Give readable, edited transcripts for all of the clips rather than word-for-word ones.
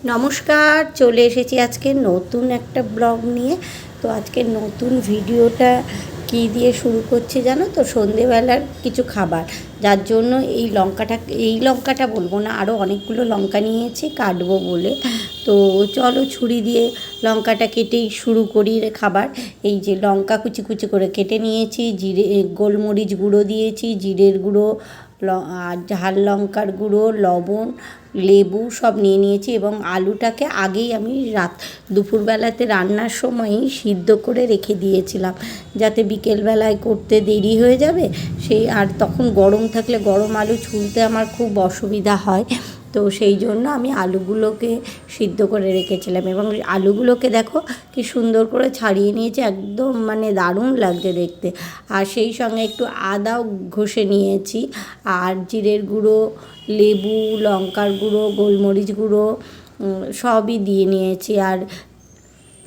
নমস্কার, চলে এসেছি আজকে নতুন একটা ব্লগ নিয়ে। তো আজকে নতুন ভিডিওটা কী দিয়ে শুরু করছি জানো তো? সন্ধেবেলার কিছু খাবার, যার জন্য এই লঙ্কাটা বলবো না, আরও অনেকগুলো লঙ্কা নিয়েছি কাটবো বলে। তো চলো ছুরি দিয়ে লঙ্কাটা কেটেই শুরু করি খাবার। এই যে লঙ্কা কুচি কুচি করে কেটে নিয়েছি, গোলমরিচ গুঁড়ো দিয়েছি, জিরের গুঁড়ো, আর ঝাল লঙ্কার গুঁড়ো, লবণ, লেবু সব নিয়ে নিয়েছি। এবং আলুটাকে আগেই আমি দুপুরবেলাতে রান্নার সময়ই সিদ্ধ করে রেখে দিয়েছিলাম, যাতে বিকেলবেলায় করতে দেরি হয়ে যাবে। আর তখন গরম থাকলে গরম আলু ছুলতে আমার খুব অসুবিধা হয়। তো সেই জন্য আমি আলুগুলোকে সিদ্ধ করে রেখেছিলাম। এবং আলুগুলোকে দেখো কি সুন্দর করে ছাড়িয়ে নিয়েছি, একদম দারুণ লাগছে দেখতে। আর সেই সঙ্গে একটু আদাও ঘষে নিয়েছি, আর জিরের গুঁড়ো, লেবু, লঙ্কার গুঁড়ো, গোলমরিচ গুঁড়ো সবই দিয়ে নিয়েছি, আর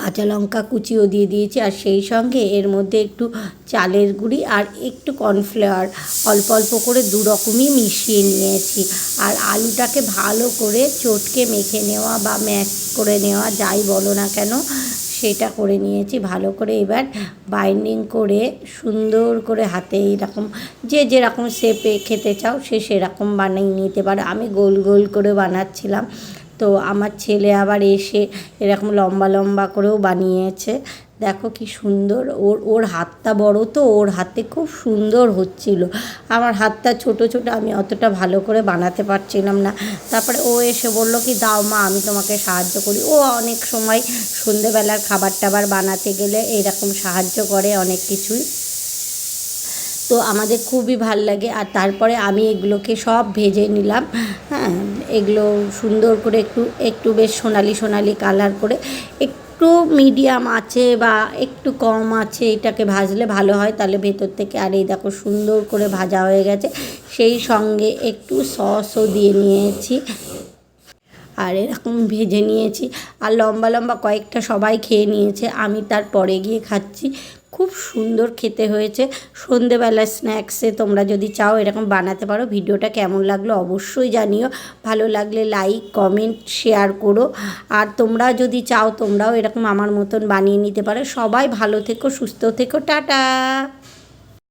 কাঁচা লঙ্কা কুচিও দিয়ে দিয়েছি। আর সেই সঙ্গে এর মধ্যে একটু চালের গুঁড়ি আর একটু কর্নফ্লাওয়ার অল্প অল্প করে দু রকমই মিশিয়ে নিয়েছি। আর আলুটাকে ভালো করে চটকে মেখে নেওয়া বা ম্যাশ করে নেওয়া, যাই বলো না কেন, সেটা করে নিয়েছি ভালো করে। এবার বাইন্ডিং করে সুন্দর করে হাতে এইরকম যেরকম শেপে খেতে চাও সেরকম বানিয়ে নিতে পারো। আমি গোল গোল করে বানাচ্ছিলাম, তো আমার ছেলে আবার এসে এরকম লম্বা লম্বা করেও বানিয়েছে। দেখো কি সুন্দর, ওর হাতটা বড়, তো ওর হাতে খুব সুন্দর হচ্ছিল। আমার হাতটা ছোট ছোট, আমি অতটা ভালো করে বানাতে পারছিলাম না। তারপরে ও এসে বলল কি, দাও মা আমি তোমাকে সাহায্য করি। ও অনেক সময় সন্ধেবেলার খাবার টাবার বানাতে গেলে এরকম সাহায্য করে অনেক কিছুই। তো আমাদের খুবই ভাল লাগে। আর তারপরে আমি এগুলোকে সব ভেজে নিলাম। হ্যাঁ, এগুলো সুন্দর করে একটু বেশ সোনালি সোনালি কালার করে, একটু মিডিয়াম আছে বা একটু কম আছে এটাকে ভাজলে ভালো হয়, তাহলে ভেতর থেকে। আর এই দেখো সুন্দর করে ভাজা হয়ে গেছে। সেই সঙ্গে একটু সসও দিয়ে নিয়েছি, আর এরকম ভেজে নিয়েছি। আর লম্বা লম্বা কয়েকটা সবাই খেয়ে নিয়েছে, আমি তারপরে গিয়ে খাচ্ছি। খুব সুন্দর খেতে হয়েছে। সন্ধেবেলার স্ন্যাক্সে তোমরা যদি চাও এরকম বানাতে পারো। ভিডিওটা কেমন লাগলো অবশ্যই জানিও। ভালো লাগলে লাইক, কমেন্ট, শেয়ার করো। আর তোমরা যদি চাও তোমরাও এরকম আমার মতন বানিয়ে নিতে পারো। সবাই ভালো থেকো, সুস্থ থেকো, টাটা।